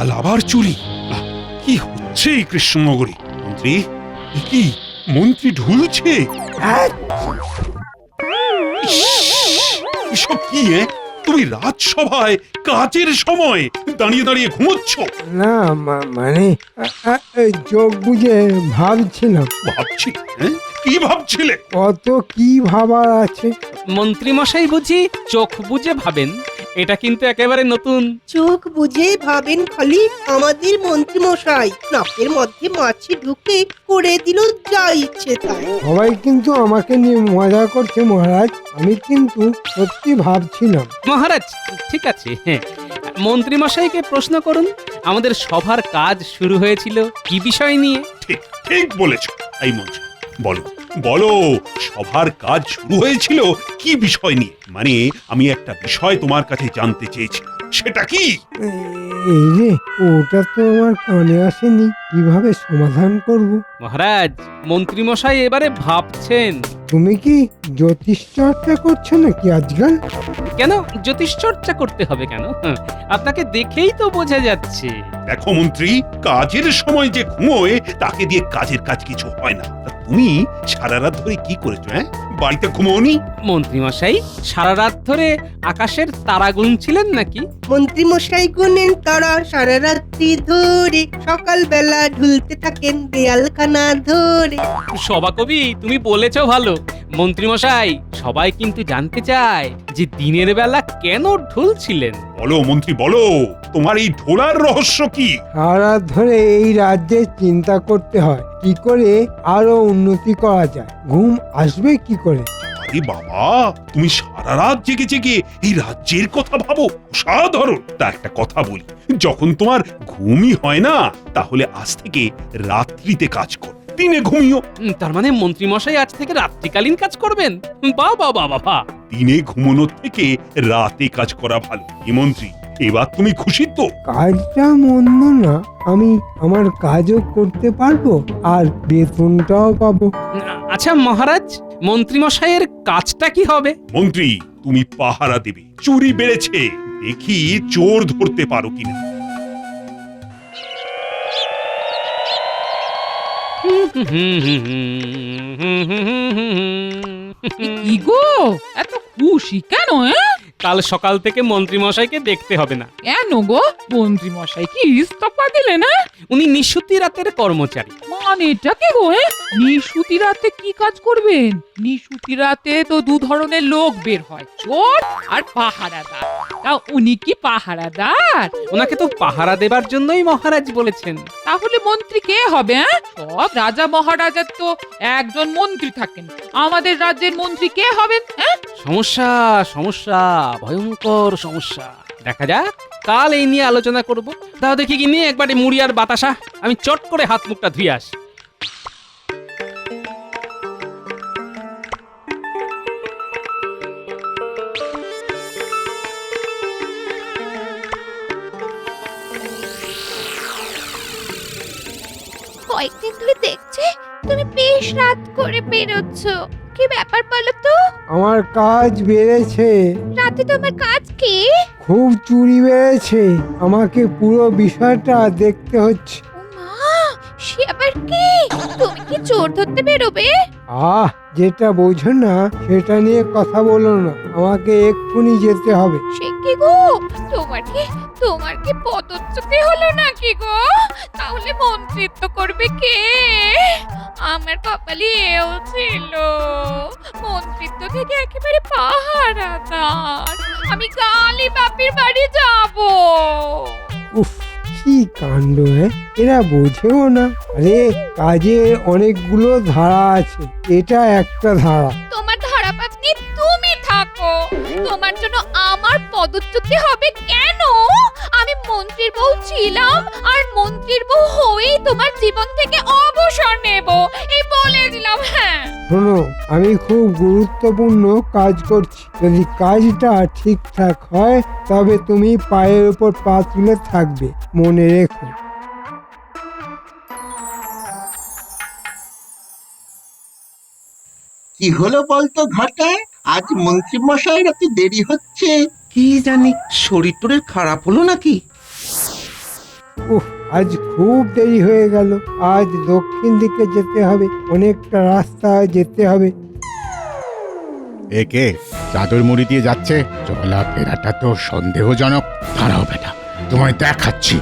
কাল আবার চুরি। কি হচ্ছে এই কৃষ্ণনগরে? মন্ত্রী, এ কি মন্ত্রী ঢুলছে? এসব কি? তুমি রাজসভায় কাজের সময় দাঁড়িয়ে দাঁড়িয়ে ঘুমোচ্ছ? না মানে চোখ বুঝে ভাবছিলাম। ভাবছি? কি ভাবছিলে? কত কি ভাবার আছে। মন্ত্রী মশাই বুঝি চোখ বুজে ভাবেন? এটা কিন্তু একেবারে নতুন। চোখ বুঝে ভাবেন খালি আমাদের মন্ত্রী মশাই। নাকের মধ্যে মাছি ঢুকে করে দিল যা ইচ্ছে তাই। সবাই কিন্তু আমাকে নিয়ে মজা করছে মহারাজ, আমি কিন্তু সত্যি ভাবছিলাম। মহারাজ ঠিক আছে, মন্ত্রী মশাইকে প্রশ্ন করুন। আমাদের সভার কাজ শুরু হয়েছিল কি বিষয় নিয়ে? ঠিক ঠিক বলেছ। এই মন্ত্রী, বলো বলো, সভার কাজ শুরু হয়েছিল কি বিষয় নিয়ে? মানে আমি একটা বিষয় তোমার কাছে জানতে চেয়েছি, সেটা কি? এই রে, ওটা তো আমার কানে আসেনি, কিভাবে সমাধান করব? মহারাজ, মন্ত্রী মশাই এবারে ভাবছেন। তুমি কি জ্যোতিষ চর্চা করছো নাকি আজকাল? কেন জ্যোতিষ চর্চা করতে হবে কেন? আপনাকে দেখেই তো বোঝা যাচ্ছে। দেখো মন্ত্রী, কাজের সময় যে ঘুমোয় তাকে দিয়ে কাজের কাজ কিছু হয় না। তা তুমি সারা রাত ধরে কি করেছো? বাড়িতে ঘুমোনি? মন্ত্রী মশাই সারা রাত ধরে আকাশের তারা গুনছিলেন নাকি? মন্ত্রী মশাই গুনেন তারা সারা রাত্রি ধরে, সকালবেলা ঢুলতে থাকেন দেয়ালখানা ধরে। সভাকবি, তুমি বলেছো ভালো। মন্ত্রী মশাই, সবাই কিন্তু জানতে চায় যে দিনের বেলা কেন ঢুলছিলেন। বলো মন্ত্রী, বলো, তোমার এই ঢোলার রহস্য কি? সারা ধরে এই রাজ্যে চিন্তা করতে হয় কি করে আরো উন্নতি করা যায়, ঘুম আসবে কি করে? আরে বাবা, তুমি সারা রাত জেগে জেগে এই রাজ্যের কথা ভাবো, অসাধারণ। তা একটা কথা বলি, যখন তোমার ঘুমই হয় না, তাহলে আজ থেকে রাত্রিতে কাজ করো, দিনে ঘুমিও। তার মানে মন্ত্রী মশাই আজ থেকে রাত্রিকালীন কাজ করবেন? বাহ বাহ বাহ বাহ। দিনে ঘুমানোর থেকে রাতে কাজ করা ভালো। কি মন্ত্রী, এবার তুমি খুশি তো? কাজটা মন্দ না, আমি আমার কাজও করতে পারবো আর বেতনটাও পাবো। আচ্ছা মহারাজ, মন্ত্রী মশাইয়ের কাজটা কি হবে? মন্ত্রী, তুমি পাহারা দেবে। চুরি বেড়েছে, দেখি চোর ধরতে পারো কিনা। কি গো, এত খুশি কেন? কাল সকাল থেকে মন্ত্রী মশাইকে দেখতে হবে না। কেন গো, মন্ত্রী মশাই কি ইস্তফা দিলে না? উনি নিশুতি রাতের কর্মচারী। মানেটা কি গো? নিশুতি রাতে কি কাজ করবেন? নিশুতি রাতে তো দু ধরনের লোক বের হয়, চোর আর পাহারাদার। তা উনি কি পাহারাদার? ওনাকে তো পাহারা দেবার জন্যই মহারাজ বলেছেন। তাহলে মন্ত্রী কে হবে? সব রাজা মহারাজার তো একজন মন্ত্রী থাকেন, আমাদের রাজ্যের মন্ত্রী কে হবেন? সমস্যা সমস্যা, ভয়ঙ্কর সমস্যা। দেখা যাক, কাল এই নিয়ে আলোচনা করব। তাও দেখি কি নিয়ে একবারে মুড়ি আর বাতাসা, আমি চট করে হাত মুখটা ধুয়ে আসি। কয়েকদিন ধরে দেখছে তুমি বেশ রাত করে বেরোচ্ছ, কি ব্যাপার বলো তো? আমার কাজ বেড়েছে। রাতে তোমার কাজ কি? খুব চুরি বেড়েছে, আমাকে পুরো বিষয়টা দেখতে হচ্ছে। ও মা, সে আবার কি? তুমি কি চোর ধরতে বেরোবে? যেটা বোঝো না সেটা নিয়ে কথা বলো না, আমাকে এক্ষুনি যেতে হবে। সে কি গো, তোমার কি পদচ্যুতি হলো নাকি গো? তাহলে মন্ত্রিত্ব করবে কে? আমার কপালে এও ছিল, মন্ত্রিত্ব থেকে একেবারে পাহারাদার। আমি কালই বাপের বাড়ি যাব। উফ, কি কাণ্ড! এরা বোঝেও না। আরে কাজে অনেকগুলো ধারা আছে, এটা একটা ধারা। তোমার ধারাপাত নিয়ে তুমি থাকো, তোমার জন্য আমার পদচ্যুতি হবে কেন? আমি মন্ত্রীর বউ ছিলাম, আর মন্ত্রীর বউ হয়েই তোমার জীবন থেকে অবসর নেব, এই বলে দিলাম। হ্যাঁ শোনো, আমি খুব গুরুত্বপূর্ণ কাজ করছি, যদি কাজটা ঠিকঠাক হয় তবে তুমি পায়ের উপর পা তুলে থাকবে, মনে রেখো। কি হলো বলতো ঘটা? আজ মন্ত্রী মশাইয়ের এত দেরি হচ্ছে? কি জানি, শরীর টরীর খারাপ হলো নাকি? উফ, আজ খুব দেরি হয়ে গেল। আজ দক্ষিণ দিকে যেতে হবে, অনেকটা রাস্তা যেতে হবে। একে চাদর মুড়ি দিয়ে যাচ্ছে, চলাফেরাটা তো সন্দেহজনক। দাঁড়াও বেটা, তোমায় দেখাচ্ছি।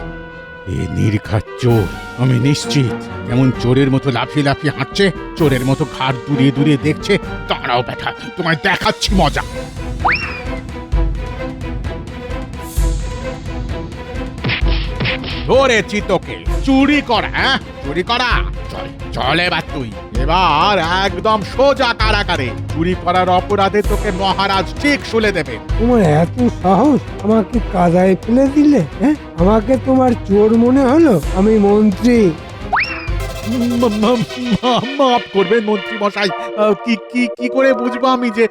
এ নির্ঘাত চোর, আমি নিশ্চিত। কেমন চোরের মতো লাফিয়ে লাফিয়ে হাঁটছে, চোরের মতো ঘাট দুরিয়ে দুরিয়ে দেখছে। দাঁড়াও বেটা, তোমায় দেখাচ্ছি মজা। ধরেছি তোকে, চুরি করা। হ্যাঁ, চুরি করা। চল চল, এবার তুই এবার একদম সোজা কারাগারে। চুরি করার অপরাধে তোকে মহারাজ ঠিক শুলে দেবে। তোমার এত সাহস, আমাকে কাদায় ফেলে দিলে? হ্যাঁ, আমাকে তোমার চোর মনে হলো? আমি মন্ত্রী। মাফ করবেন মন্ত্রী মশাই, কি কি কি করে বুঝবো আমি যে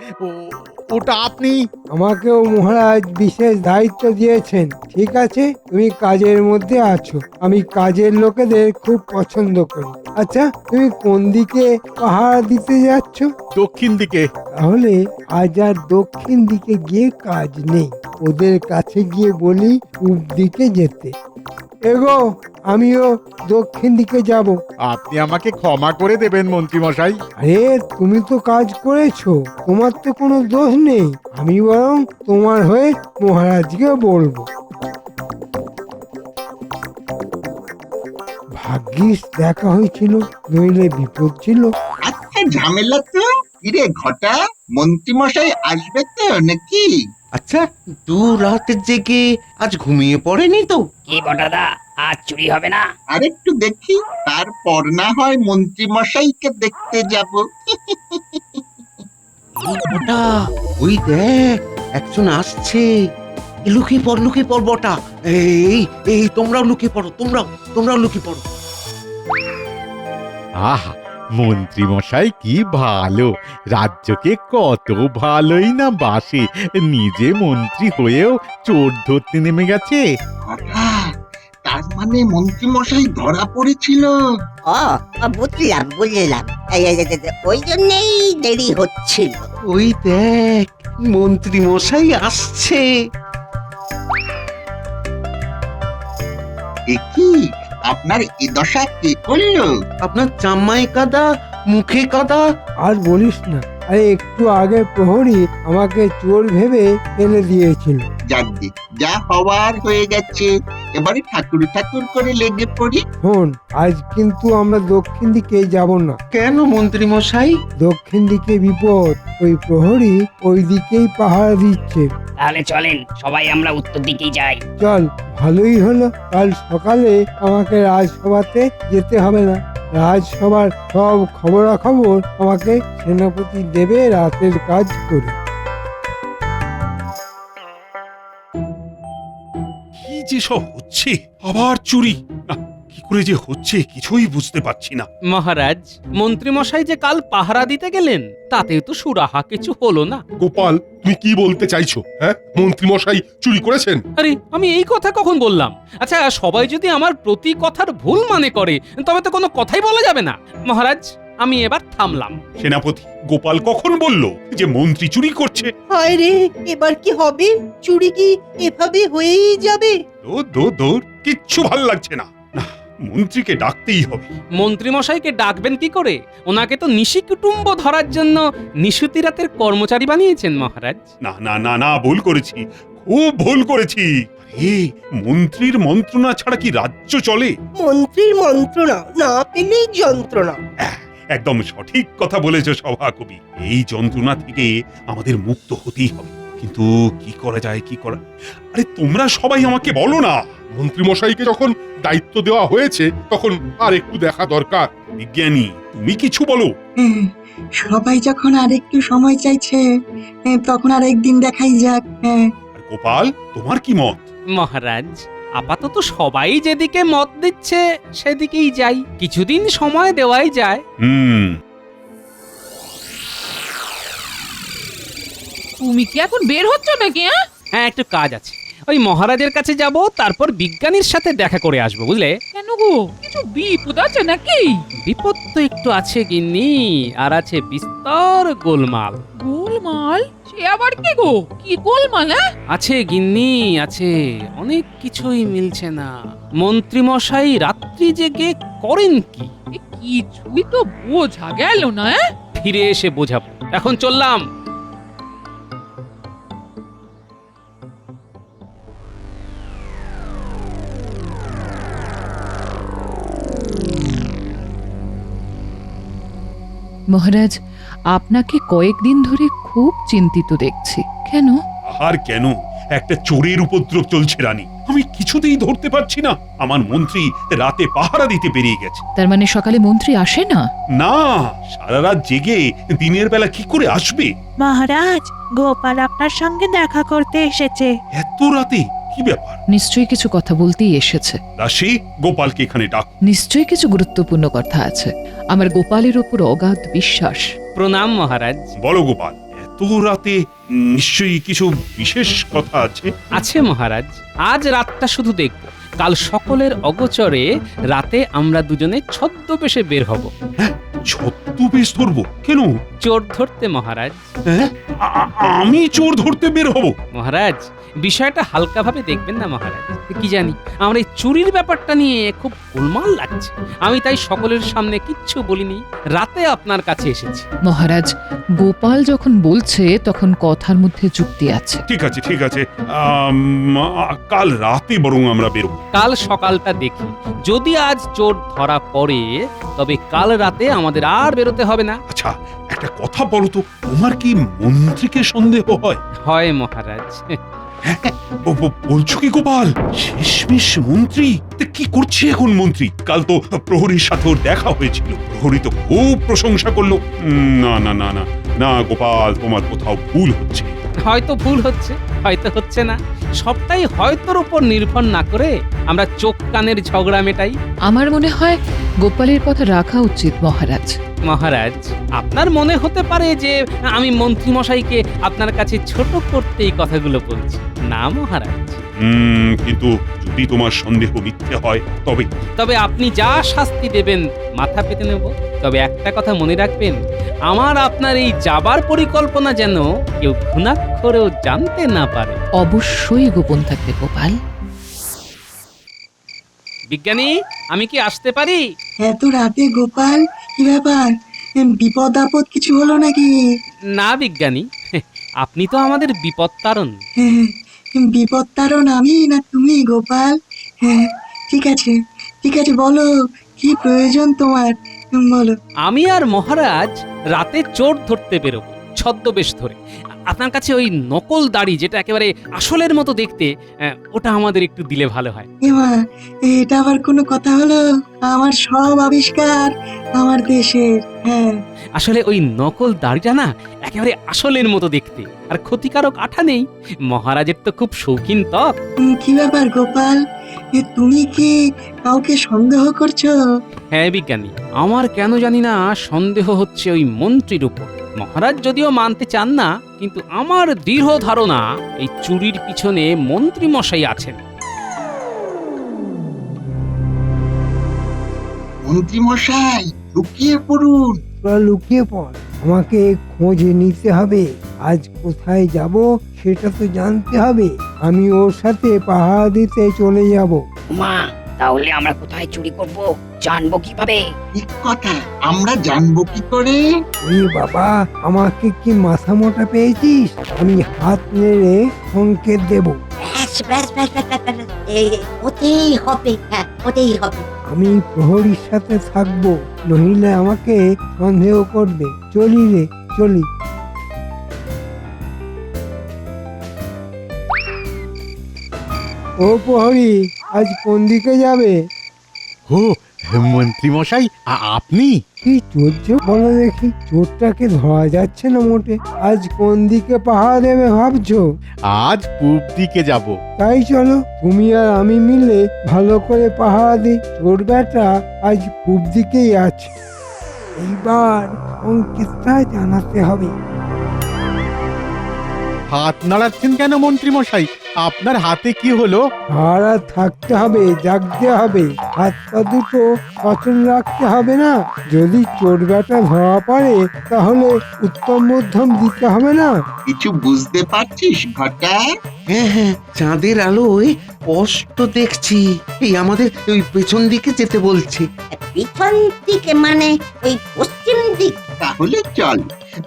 ওটা আপনি? আমাকেও মহারাজ বিশেষ দায়িত্ব দিয়েছেন। ঠিক আছে, তুমি কাজের মধ্যে আছো। আমি কাজের লোকেদের খুব পছন্দ করি। আচ্ছা, তুমি কোন দিকে পাহারা দিতে যাচ্ছ? দক্ষিণ দিকে। তাহলে আজ আর দক্ষিণ দিকে গিয়ে কাজ নেই। ওদের কাছে গিয়ে বলি পূব দিকে যেতে। এগো, আমিও দক্ষিণ দিকে যাব। আপনি আমাকে ক্ষমা করে দেবেন মন্ত্রী মশাই। আরে, তুমি তো কাজ করেছো, তোমার তো কোনো দোষ নেই। আমি বরং তোমার হয়ে মহারাজকে বলবো। ভাগ্যিস দেখা হয়েছিল, নইলে বিপদ ছিল। আচ্ছা, ঝামেলা তো কিরে ঘটা, মন্ত্রী মশাই আসবে তো নাকি? আচ্ছা, দু রাত জেগে আজ ঘুমিয়ে পড়েনি তো? কি বটাদা, আজ চুরি হবে না? আরেকটু দেখি, তারপর না হয় মন্ত্রী মশাইকে দেখতে যাব। বটা, ওই দেখ, একজন আসছে। লুকিয়ে পড় বটা। এই এই তোমরাও লুকিয়ে পড়ো, তোমরাও লুকিয়ে পড়ো। আহা, মন্ত্রী মশাই কি ভালো, রাজ্যকে কত ভালোই না বাসে। নিজে মন্ত্রী হয়েও চোর ধরতে নেমে গেছে। ঘটা, তার মানে মন্ত্রী মশাই ধরা পড়েছিল। বুঝলাম। ওই জন্যই দেরি হচ্ছিল। ওই দেখ, মন্ত্রী মশাই আসছে। এ কি, আপনার এ দশা কে করলো? আপনার জামাই কাদা, মুখে কাদা। আর বলিস না, আরে একটু আগে প্রহরী আমাকে চোর ভেবে ফেলে দিয়েছিল। যাকে যা হওয়ার হয়ে গেছে, এবারে ঠাকুর ঠাকুর করে লেগে পড়ি। শোন, আজ কিন্তু আমরা দক্ষিণ দিকে যাব না। কেন মন্ত্রী মশাই? দক্ষিণ দিকে বিপদ। ওই প্রহরী ওই দিকেই পাহারা দিচ্ছে। তাহলে চলেন, সবাই আমরা উত্তর দিকেই যাই। চল, ভালোই হলো। কাল সকালে আমাকে রাজসভাতে যেতে হবে না। রাজসভার সব খবরাখবর আমাকে সেনাপতি দেবে। রাতের কাজ করি। কি যে সব হচ্ছে, আবার চুরি। না, কি করে যে হচ্ছে কিছুই বুঝতে পারছি না। মহারাজ, মন্ত্রী মশাই যে কাল পাহারা দিতে গেলেন, তাতেও তো সুরাহা কিছু হলো না। গোপাল, তুমি কি বলতে চাইছো? হ্যাঁ, মন্ত্রী মশাই চুরি করেছেন? আরে, আমি এই কথা কখন বললাম? আচ্ছা, সবাই যদি আমার প্রতি কথার ভুল মানে করে, তবে তো কোনো কথাই বলা যাবে না। মহারাজ, আমি এবার থামলাম। সেনাপতি, গোপাল কখন বলল যে মন্ত্রী চুরি করছে? হায় রে, এবার কি হবে? চুরি কি এভাবে হয়েই যাবে? দূর, কিচ্ছু ভাল লাগছে না। না, মন্ত্রীকে ডাকতেই হবে। মন্ত্রী মশাইকে ডাকবেন কি করে? ওনাকে তো নিশি কুটুম্ব ধরার জন্য নিশুতি রাতের কর্মচারী বানিয়েছেন মহারাজ। না, ভুল করেছি, খুব ভুল করেছি। আরে, মন্ত্রীর মন্ত্রণা ছাড়া কি রাজ্য চলে? মন্ত্রীর মন্ত্রণা না পেলেই যন্ত্রণা। একদম সঠিক কথা বলেছো সভাকবি। এই যন্ত্রণা থেকে আমাদের মুক্ত হতেই হবে। কিন্তু কি করা যায়? আরে, তোমরা সবাই আমাকে বলো না। মন্ত্রী মশাইকে যখন দায়িত্ব দেওয়া হয়েছে, তখন আর একটু দেখা দরকার। বিজ্ঞানী, তুমি কিছু বলো। সবাই যখন আর একটু সময় চাইছে, তখন আর একদিন দেখাই যাক। আর গোপাল, তোমার কি মত? মহারাজ, আপাতত সবাই যেদিকে মত দিচ্ছে সেদিকেই যাই। কিছুদিন সময় দেওয়াই যায়। তুমি কি এখন বের হচ্ছ নাকি? হ্যাঁ, একটু কাজ আছে। ওই মহারাজের কাছে যাব, তারপর বিজ্ঞানীর সাথে দেখা করে আসবো, বুঝলে? কেন গো, কিছু বিপদ আছে নাকি? বিপদ তো একটু আছে গিন্নি, আর আছে বিস্তর গোলমাল। গোলমাল? সে আবার কি গো? কি গোলমাল? হ্যাঁ? আছে গিন্নি আছে, অনেক কিছুই মিলছে না। মন্ত্রী মশাই রাত্রি জেগে করেন কি? এ কিছুই তো বোঝা গেল না। ফিরে এসে বোঝাবো। এখন চললাম। মহারাজ, আপনাকে কয়েকদিন ধরে খুব চিন্তিত দেখছি। কেন? আর কেন? একটা চোরের উপদ্রব চলছে রানী, আমি কিছুতেই ধরতে পারছি না। আমার মন্ত্রী রাতে পাহারা দিতে বেরিয়ে গেছে। তার মানে সকালে মন্ত্রী আসে না? না, সারা রাত জেগে দিনের বেলা কি করে আসবে? মহারাজ, গোপাল আপনার সঙ্গে দেখা করতে এসেছে। এত রাতে? কি ব্যাপার? নিশ্চয়ই কিছু কথা বলতেই এসেছে। দাসী, গোপালকে এখানে ডাক। নিশ্চয়ই কিছু গুরুত্বপূর্ণ কথা আছে। আমার গোপালের উপর অগাধ বিশ্বাস। প্রণাম মহারাজ। বলো গোপাল, এত রাতে নিশ্চয়ই কিছু বিশেষ কথা আছে। আছে মহারাজ, আজ রাতটা শুধু দেখব। কাল সকলের অগোচরে রাতে আমরা দুজনে ছদ্মবেশে বের হব। ছদ্মবেশ ধরবো? কেন? চোর ধরতে মহারাজ। হ্যাঁ? আমি চোর ধরতে বের হব? মহারাজ, বিষয়টা হালকাভাবে দেখবেন না মহারাজ। কি জানি আমার এই চুরির ব্যাপারটা নিয়ে খুব গোলমাল লাগছে। আমি তাই সকলের সামনে কিচ্ছু বলিনি, রাতে আপনার কাছে এসেছি। মহারাজ, গোপাল যখন বলছে তখন কথার মধ্যে যুক্তি আছে। ঠিক আছে ঠিক আছে, কাল রাতে বরং আমরা বেরোবো। কাল সকালটা দেখি, যদি আজ চোর ধরা পড়ে তবে কাল রাতে আমাদের আর বেরোতে হবে না। আচ্ছা, একটা কথা বলো তো, তোমার কি মন্ত্রীকে সন্দেহ হয়? হয় মহারাজ। বলছো কি গোপাল? শেষমেশ মন্ত্রী? তা কি করছে এখন মন্ত্রী? কাল তো প্রহরীর সাথে ওর দেখা হয়েছিল, প্রহরী তো খুব প্রশংসা করলো। না না না না না গোপাল, তোমার কোথাও ভুল হচ্ছে। হয়তো ভুল হচ্ছে, হয়তো হচ্ছে না। সবটাই হয়তোর উপর নির্ভর না করে আমরা চোখ কানের ঝগড়া মেটাই। আমার মনে হয় গোপালের কথা রাখা উচিত মহারাজ। মহারাজ, আপনার মনে হতে পারে যে আমি মন্ত্রী মশাইকে আপনার কাছে ছোট করতে এই কথাগুলো বলছি। না মহারাজ। কিন্তু যদি তোমার সন্দেহ মিথ্যে হয় তবে? তবে আপনি যা শাস্তি দেবেন মাথা পেতে নেব। তবে একটা কথা মনে রাখবেন, আমার আপনার এই যাবার পরিকল্পনা যেন কেউ ঘুণাক্ষরেও জানতে না পারে। অবশ্যই গোপন থাকবে গোপাল। বিজ্ঞানী, আমি কি আসতে পারি? এত রাতে গোপাল, কি ব্যাপার? বিপদ আপদ কিছু হলো নাকি? না বিজ্ঞানী, আপনি তো আমাদের বিপদ তারণ। বিপদ তারণ আমি না তুমি গোপাল? হ্যাঁ, ঠিক আছে ঠিক আছে, বলো কি প্রয়োজন তোমার, বলো। আমি আর মহারাজ রাতে চোর ধরতে বেরোবো, ছদ্মবেশ ধরে। আপনার কাছে ওই নকল দাড়ি যেটা একেবারে আসলের মতো দেখতে, ওটা আমাদের একটু দিলে ভালো হয়। এমা, এটা আবার কোনো কথা হলো? আমার সব আবিষ্কার আমার দেশের। হ্যাঁ, আসলে ওই নকল দাড়িটা না একেবারে আসলের মতো দেখতে, আর ক্ষতিকারক আঠা নেই। মহারাজের তো খুব শৌখিন ত্বক। কি ব্যাপার গোপাল, তুমি কি কাউকে সন্দেহ করছো? হ্যাঁ বিজ্ঞানী, আমার কেন জানি না সন্দেহ হচ্ছে ওই মন্ত্রীর উপর। মহারাজ যদিও মানতে চান না, কিন্তু আমার দৃঢ় ধারণা এই চুরির পিছনে মন্ত্রী মশাই আছেন। মন্ত্রী মশাই, লুকিয়ে পড়ুন। তোরা লুকিয়ে পড়, আমাকে খোঁজ নিতে হবে। আজ কোথায় যাব সেটা তো জানতে হবে। আমি ওর সাথে পাহারা দিতে চলে যাব। মা, তাহলে আমরা কোথায় চুরি করব জানবো কিভাবে? ঠিক কথা, আমরা জানবো কি করে? ওরে বাবা, আমাকে কি মাথা মোটা পেয়েছিস? আমি হাত নেড়ে সংকেত দেব। ব্যাস ব্যাস ব্যাস ব্যাস ব্যাস, ব্যাস। ওতেই হবে, হ্যাঁ ওতেই হবে। আমি প্রহরীর সাথে থাকবো, নহিলে আমাকে সন্দেহ করবে। চলি রে চলি। ও প্রহরী, আজ কোন দিকে যাবে? ও মন্ত্রী মশাই, আপনি? কি চলছে বলো দেখি? চোরটাকে ধরা যাচ্ছে না মোটে। আজ কোন দিকে পাহারা দেবে ভাবছো? আজ পূব দিকে যাব। তাই চলো, তুমি আর আমি মিলে ভালো করে পাহারা দিই। চোর বেটা আজ পূব দিকেই আছে। এইবার সংকেতটা জানাতে হবে। হাত নাড়াচ্ছেন কেন মন্ত্রী মশাই? আপনার হাতে কি হলো? সারা থাকতে হবে, জাগতে হবে, হাত পা দুটো সচল রাখতে হবে না। যদি চোর বেটা ধরা পড়ে তাহলে উত্তম মধ্যম দিতে হবে না। কিছু বুঝতে পারছিস ঘটা? হ্যাঁ হ্যাঁ, চাঁদের আলোয় স্পষ্ট দেখছি। এই আমাদের ওই পেছন দিকে যেতে বলছে। পিছন দিকে মানে ওই পশ্চিম দিক। তাহলে চল,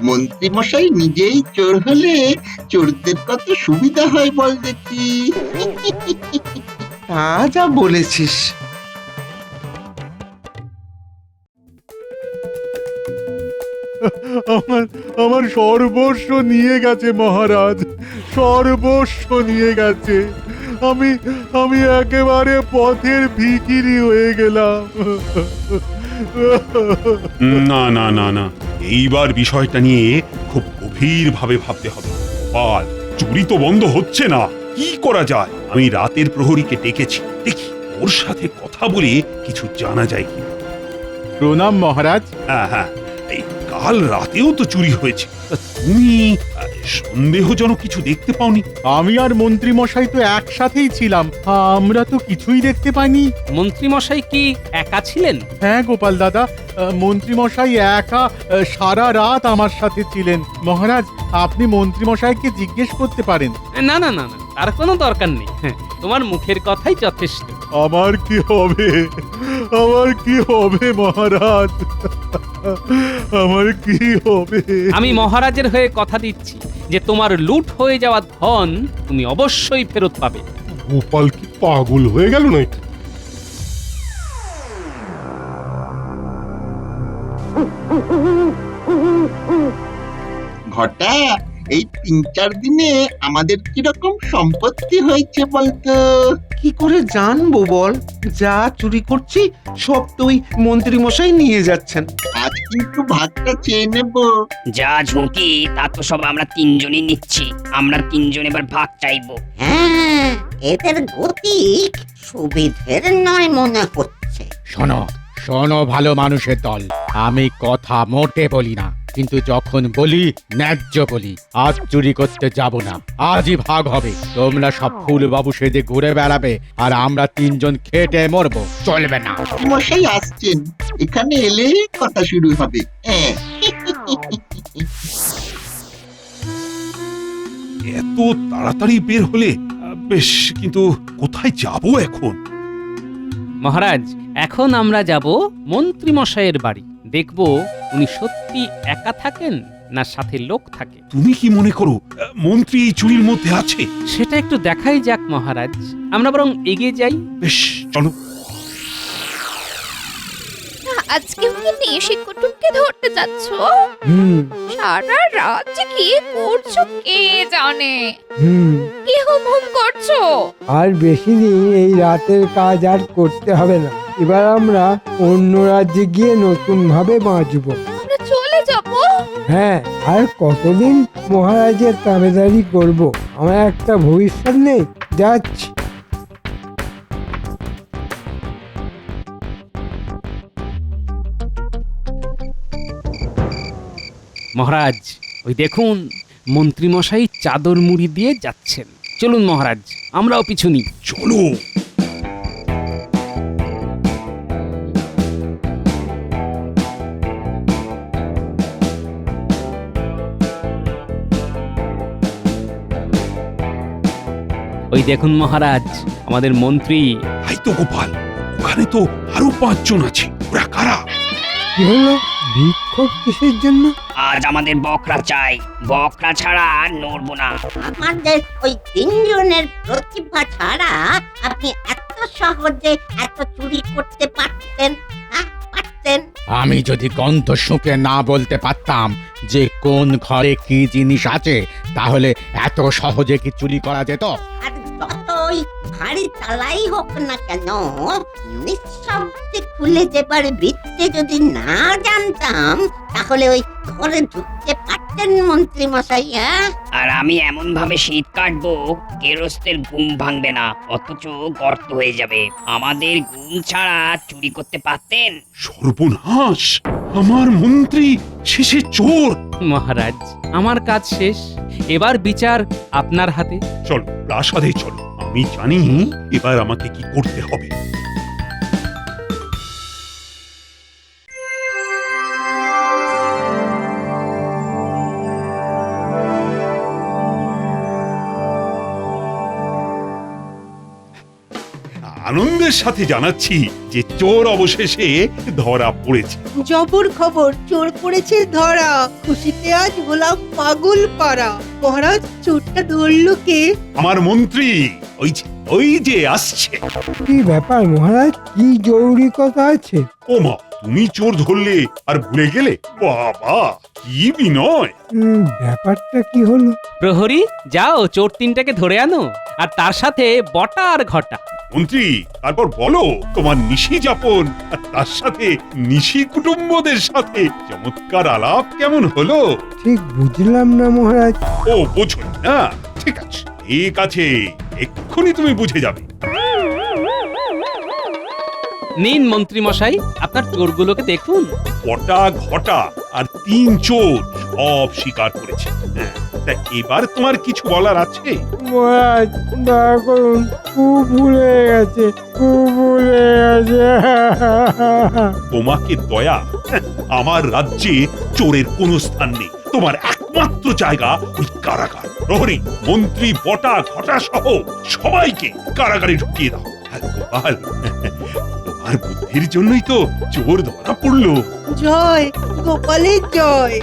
মন্ত্রী মশাই নিজেই চোর হলে চোরদের কত সুবিধা হয় বল দেখি। তা যা বলেছিস। আমার সর্বস্ব নিয়ে গেছে মহারাজ, সর্বস্ব নিয়ে গেছে। আমি একেবারে পথের ভিখিরি হয়ে গেলাম। না না না না, এইবার বিষয়টা নিয়ে খুব গভীরভাবে ভাবতে হবে। গোপাল, চুরি তো বন্ধ হচ্ছে না, কি করা যায়? আমি রাতের প্রহরীকে ডেকেছি, দেখি ওর সাথে কথা বলে কিছু জানা যায় কি। প্রণাম মহারাজ। হ্যাঁ হ্যাঁ, এই কাল রাতেও তো চুরি হয়েছে, তা তুমি সন্দেহজনক কিছু দেখতে পাওনি? আমি আর মন্ত্রী মশাই তো একসাথেই ছিলাম, আমরা তো কিছুই দেখতে পাইনি। মন্ত্রী মশাই কি একা ছিলেন? হ্যাঁ গোপাল দাদা, মন্ত্রী মশাই একা সারা রাত আমার সাথে ছিলেন। মহারাজ, আপনি মন্ত্রী মশাইকে জিজ্ঞেস করতে পারেন। না না না না, তার কোনো দরকার নেই। হ্যাঁ, তোমার মুখের কথাই যথেষ্ট। আমার কি হবে, আমার কি হবে মহারাজ, আমার কি হবে? আমি মহারাজের হয়ে কথা দিচ্ছি যে তোমার লুট হয়ে যাওয়া ধন তুমি অবশ্যই ফেরত পাবে। গোপাল কি পাগল হয়ে গেল নাকি? ঘটা, এই ৩-৪ দিনে আমাদের কিরকম সম্পত্তি হয়েছে বলতো? কি করে জানবো বল? যা চুরি করছি সব তো ওই মন্ত্রী মশাই নিয়ে যাচ্ছেন। আজ কিন্তু ভাগটা চেয়ে নেব। যা ঝুঁকি তা তো সব আমরা তিনজনই নিচ্ছি, আমরা তিনজন এবার ভাগ চাইবো। হ্যাঁ, এদের গতি সুবিধের নয় মনে হচ্ছে। শোনো শোনো ভালো মানুষের দল, আমি কথা মোটে বলি না, কিন্তু যখন বলি ন্যায্য বলি। আজ চুরি করতে যাব না, আজই ভাগ হবে। তোমরা সব ফুল বাবু সেজে ঘুরে বেড়াবে আর আমরা তিনজন খেটে মরবো, চলবে না। মশাই আসছেন, এখানে এলেই কথা শুরু হবে। হ্যাঁ, এত তাড়াতাড়ি বের হলে বেশ, কিন্তু কোথায় যাব এখন? মহারাজ, এখন আমরা যাব মন্ত্রী মশাইয়ের বাড়ি। দেখব উনি সত্যি একা থাকেন না সাথে লোক থাকে। তুমি কি মনে করো মন্ত্রী এই চুরির মধ্যে আছে? সেটা একটু দেখাই যাক মহারাজ, আমরা বরং এগিয়ে যাই। বেশ, চলো। আজকে কি নিশি কুটুমকে ধরতে যাচ্ছ? সারা রাত যে কি করছো কে জানে। কি হুম হুম করছো? আর বেশি দিন এই রাতের কাজ আর করতে হবে না। এবার আমরা অন্য রাজ্যে গিয়ে নতুন ভাবে বাঁচবো। আমরা চলে যাব? হ্যাঁ, আর কতদিন মহারাজের তাবেদারি করব? আমার একটা ভবিষ্যৎ নেই, যাচ্ছি। মহারাজ, ওই দেখুন মন্ত্রী মশাই চাদর মুড়ি দিয়ে যাচ্ছেন। চলুন মহারাজ, আমরাও পিছু নিই। চলো। ওই দেখুন মহারাজ, আমাদের মন্ত্রী। তাই তো গোপাল, ওখানে তো আরো ৫ জন আছে। ওরা কারা? কি হলো? বিক্ষোভ কিসের জন্য? আজ আমাদের বকরা চাই, বকরা ছাড়া আর নড়বো না। আমাদের ওই ৩ জনের প্রতিভা ছাড়া আপনি এত সহজে এত চুরি করতে পারতেন? পারতেন? আমি যদি গন্ধ শুঁকে না বলতে পারতাম যে কোন ঘরে কি জিনিস আছে, তাহলে এত সহজে কি চুরি করা যেত? আর যতই ভারী তালাই হোক না কেন, নিঃশব্দে খুলে যেবার বিদ্যে যদি না জানতাম, তাহলে ওই ঘরে ঢুকতে পারতাম করছেন মন্ত্রী মশাই? হ্যাঁ, আর আমি এমন ভাবে শীত কাটবো গেরস্তের ঘুম ভাঙবে না, অথচ গর্ত হয়ে যাবে। আমাদের ঘুম ছাড়া চুরি করতে পারতেন? সর্বনাশ, আমার মন্ত্রী শেষে চোর। মহারাজ, আমার কাজ শেষ, এবার বিচার আপনার হাতে। চলো প্রাসাদে চলো, আমি জানি এবার আমাকে কি করতে হবে। আনন্দের সাথে জানাচ্ছি যে চোর অবশেষে ধরা পড়েছে। জবর খবর, চোর পড়েছে ধরা। খুশিতে আজ হলাম পাগল পাড়া। মহারাজ, চোরটা ধরলো কে? আমার মন্ত্রী ওই যে আসছে। কি ব্যাপার মহারাজ, কি জরুরি কথা আছে? ওমা, তুমি চোর ধরলে আর ভুলে গেলে? বাবা, কি বিনয়! ব্যাপারটা কি হলো? প্রহরী, যাও চোর তিনটাকে ধরে আনো, আর তার সাথে বটা আর ঘটা। মন্ত্রী, তারপর বলো তোমার নিশি যাপন আর তার সাথে নিশি কুটুম্বদের সাথে চমৎকার আলাপ কেমন হলো? ঠিক বুঝলাম না মহারাজ। ও, বোঝো না? ঠিক আছে, ঠিক আছে, এক্ষুনি তুমি বুঝে যাবে। নিন মন্ত্রী মশাই, আপনার চোরগুলোকে দেখুন। বটা, ঘটা আর তিন চোর সব স্বীকার করেছে। হ্যাঁ, তা এবার তোমার কিছু বলার আছে? মহারাজ, দয়া করুন, খুব ভুল হয়ে গেছে, খুব ভুল হয়ে গেছে। তোমাকে দয়া? আমার রাজ্যে চোরের কোনো স্থান নেই। তোমার একমাত্র জায়গা ওই কারাগার। প্রহরী, মন্ত্রী, বটা, ঘটা সহ সবাইকে কারাগারে ঢুকিয়ে দাও। আর গোপাল, তোমার বুদ্ধির জন্যই তো চোর ধরা পড়লো। জয় গোপালের জয়।